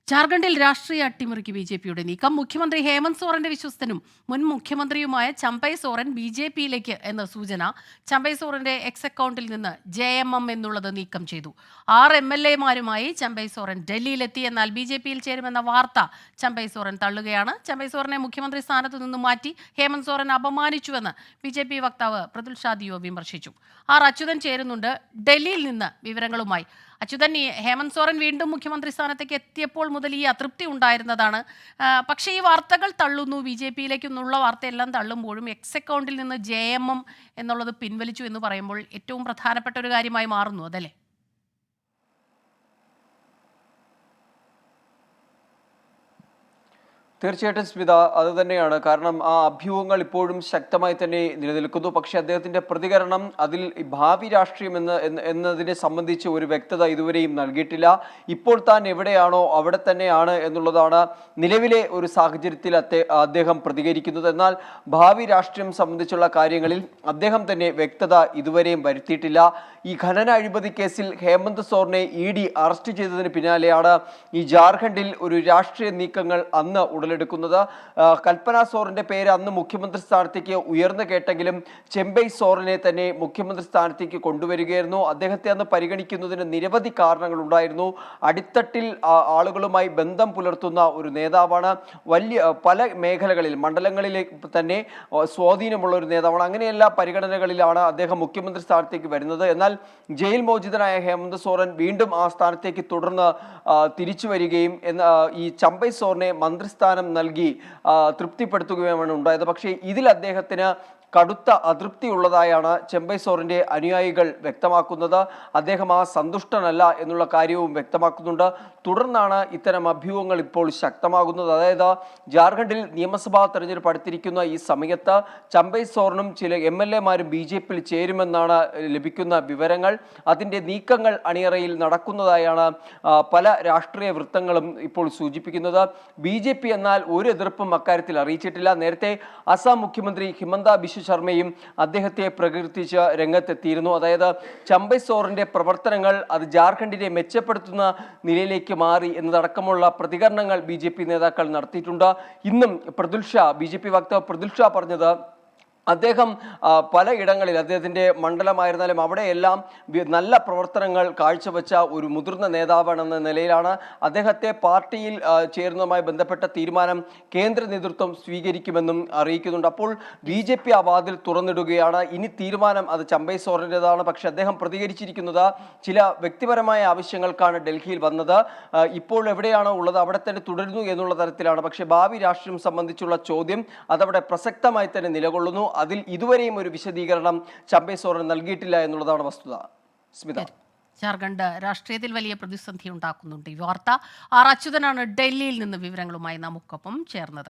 ജാർഖണ്ഡിൽ രാഷ്ട്രീയ അട്ടിമറിക്ക് ബിജെപിയുടെ നീക്കം. മുഖ്യമന്ത്രി ഹേമന്ത് സോറന്റെ വിശ്വസ്തനും മുൻ മുഖ്യമന്ത്രിയുമായ ചമ്പൈ സോറൻ ബിജെപിയിലേക്ക് എന്ന സൂചന. ചമ്പൈ സോറന്റെ എക്സ് അക്കൗണ്ടിൽ നിന്ന് JMM എന്നുള്ളത് നീക്കം ചെയ്തു. 6 MLA-മാരുമായി ചമ്പൈ സോറൻ ഡൽഹിയിലെത്തി. എന്നാൽ ബിജെപിയിൽ ചേരുമെന്ന വാർത്ത ചമ്പൈ സോറൻ തള്ളുകയാണ്. ചമ്പൈ സോറനെ മുഖ്യമന്ത്രി സ്ഥാനത്തു നിന്ന് മാറ്റി ഹേമന്ത് സോറൻ അപമാനിച്ചുവെന്ന് ബിജെപി വക്താവ് പ്രതുൽ ഷാദിയോ വിമർശിച്ചു. അച്യുതൻ ചേരുന്നുണ്ട് ഡൽഹിയിൽ നിന്ന് വിവരങ്ങളുമായി. അച്യുതൻ, ഹേമന്ത് സോറൻ വീണ്ടും മുഖ്യമന്ത്രി സ്ഥാനത്തേക്ക് എത്തിയപ്പോൾ മുതൽ ഈ അതൃപ്തി ഉണ്ടായിരുന്നതാണ്. പക്ഷേ ഈ വാർത്തകൾ തള്ളുന്നു. BJP-യിലേക്കെന്നുള്ള വാർത്തയെല്ലാം തള്ളുമ്പോഴും എക്സ് അക്കൗണ്ടിൽ നിന്ന് JMM എന്നുള്ളത് പിൻവലിച്ചു എന്ന് പറയുമ്പോൾ ഏറ്റവും പ്രധാനപ്പെട്ട ഒരു കാര്യമായി മാറുന്നു, അതല്ലേ? തീർച്ചയായിട്ടും സ്മിത, അത് തന്നെയാണ്. കാരണം ആ അഭ്യൂഹങ്ങൾ ഇപ്പോഴും ശക്തമായി തന്നെ നിലനിൽക്കുന്നു. പക്ഷെ അദ്ദേഹത്തിന്റെ പ്രതികരണം അതിൽ ഭാവി രാഷ്ട്രീയം എന്നതിനെ സംബന്ധിച്ച് ഒരു വ്യക്തത ഇതുവരെയും നൽകിയിട്ടില്ല. ഇപ്പോൾ താൻ എവിടെയാണോ അവിടെ തന്നെയാണ് എന്നുള്ളതാണ് നിലവിലെ ഒരു സാഹചര്യത്തിൽ അദ്ദേഹം പ്രതികരിക്കുന്നത്. എന്നാൽ ഭാവി രാഷ്ട്രീയം സംബന്ധിച്ചുള്ള കാര്യങ്ങളിൽ അദ്ദേഹം തന്നെ വ്യക്തത ഇതുവരെയും വരുത്തിയിട്ടില്ല. ഈ ഖനന അഴിമതി കേസിൽ ഹേമന്ത് സോറിനെ ED അറസ്റ്റ് ചെയ്തതിന് പിന്നാലെയാണ് ഈ ജാർഖണ്ഡിൽ ഒരു രാഷ്ട്രീയ നീക്കങ്ങൾ അന്ന് ഉടലെടുക്കുന്നത്. കൽപ്പന സോറിന്റെ പേര് അന്ന് മുഖ്യമന്ത്രി സ്ഥാനത്തേക്ക് ഉയർന്നു കേട്ടെങ്കിലും ചെമ്പൈ സോറിനെ തന്നെ മുഖ്യമന്ത്രി സ്ഥാനത്തേക്ക് കൊണ്ടുവരികയായിരുന്നു. അദ്ദേഹത്തെ അന്ന് പരിഗണിക്കുന്നതിന് നിരവധി കാരണങ്ങൾ ഉണ്ടായിരുന്നു. അടിത്തട്ടിൽ ആളുകളുമായി ബന്ധം പുലർത്തുന്ന ഒരു നേതാവാണ്. പല മേഖലകളിൽ മണ്ഡലങ്ങളിലേക്ക് തന്നെ സ്വാധീനമുള്ള ഒരു നേതാവാണ്. അങ്ങനെയെല്ലാ പരിഗണനകളിലാണ് അദ്ദേഹം മുഖ്യമന്ത്രി സ്ഥാനത്തേക്ക് വരുന്നത്. എന്നാൽ ജയിൽ മോചിതനായ ഹേമന്ത് സോറൻ വീണ്ടും ആ സ്ഥാനത്തേക്ക് തുടർന്ന് തിരിച്ചു വരികയും ഈ ചമ്പൈ സോറിനെ മന്ത്രിസ്ഥാനം നൽകി തൃപ്തിപ്പെടുത്തുകയുമാണ് ഉണ്ടായത്. പക്ഷേ ഇതിൽ അദ്ദേഹത്തിന് കടുത്ത അതൃപ്തി ഉള്ളതായാണ് ചെമ്പൈ സോറിന്റെ അനുയായികൾ വ്യക്തമാക്കുന്നത്. അദ്ദേഹം സന്തുഷ്ടനല്ല എന്നുള്ള കാര്യവും വ്യക്തമാക്കുന്നുണ്ട്. തുടർന്നാണ് ഇത്തരം അഭ്യൂഹങ്ങൾ ഇപ്പോൾ ശക്തമാകുന്നത്. അതായത് ജാർഖണ്ഡിൽ നിയമസഭാ തെരഞ്ഞെടുപ്പ് അടുത്തിരിക്കുന്ന ഈ സമയത്ത് ചമ്പൈ സോറിനും ചില MLA-മാരും BJP-യിൽ ചേരുമെന്നാണ് ലഭിക്കുന്ന വിവരങ്ങൾ. അതിൻ്റെ നീക്കങ്ങൾ അണിയറയിൽ നടക്കുന്നതായാണ് പല രാഷ്ട്രീയ വൃത്തങ്ങളും ഇപ്പോൾ സൂചിപ്പിക്കുന്നത്. BJP എന്നാൽ ഒരു എതിർപ്പും അക്കാര്യത്തിൽ അറിയിച്ചിട്ടില്ല. നേരത്തെ അസം മുഖ്യമന്ത്രി ഹിമന്ത ബിശ്വ ശർമ്മയും അദ്ദേഹത്തെ പ്രകീർത്തിച്ച് രംഗത്തെത്തിയിരുന്നു. അതായത് ചമ്പൈ സോറിന്റെ പ്രവർത്തനങ്ങൾ അത് ജാർഖണ്ഡിനെ മെച്ചപ്പെടുത്തുന്ന നിലയിലേക്ക് മാറി എന്നതടക്കമുള്ള പ്രതികരണങ്ങൾ BJP നേതാക്കൾ നടത്തിയിട്ടുണ്ട്. ഇന്നും BJP വക്താവ് പ്രതുൽ ഷാ പറഞ്ഞത് അദ്ദേഹം പലയിടങ്ങളിൽ അദ്ദേഹത്തിൻ്റെ മണ്ഡലമായിരുന്നാലും അവിടെയെല്ലാം നല്ല പ്രവർത്തനങ്ങൾ കാഴ്ചവെച്ച ഒരു മുതിർന്ന നേതാവാണെന്ന നിലയിലാണ്. അദ്ദേഹത്തെ പാർട്ടിയിൽ ചേരുന്നതുമായി ബന്ധപ്പെട്ട തീരുമാനം കേന്ദ്ര നേതൃത്വം സ്വീകരിക്കുമെന്നും അറിയിക്കുന്നുണ്ട്. അപ്പോൾ BJP ആ വാതിൽ തുറന്നിടുകയാണ്. ഇനി തീരുമാനം അത് ചമ്പൈ സോറിൻ്റെതാണ്. പക്ഷെ അദ്ദേഹം പ്രതികരിച്ചിരിക്കുന്നത് ചില വ്യക്തിപരമായ ആവശ്യങ്ങൾക്കാണ് ഡൽഹിയിൽ വന്നത്. ഇപ്പോൾ എവിടെയാണോ ഉള്ളത് അവിടെ തന്നെ തുടരുന്നു എന്നുള്ള തരത്തിലാണ്. പക്ഷെ ഭാവി രാഷ്ട്രീയം സംബന്ധിച്ചുള്ള ചോദ്യം അതവിടെ പ്രസക്തമായി തന്നെ നിലകൊള്ളുന്നു. അതിൽ ഇതുവരെയും ഒരു വിശദീകരണം ചമ്പൈ സോറൻ നൽകിയിട്ടില്ല എന്നുള്ളതാണ് വസ്തുത. സ്മിത, ജാർഖണ്ഡ് രാഷ്ട്രീയത്തിൽ വലിയ പ്രതിസന്ധി ഉണ്ടാക്കുന്നുണ്ട് ഈ വാർത്ത. അച്യുതനാണ് ഡൽഹിയിൽ നിന്ന് വിവരങ്ങളുമായി നമുക്കൊപ്പം ചേർന്നത്.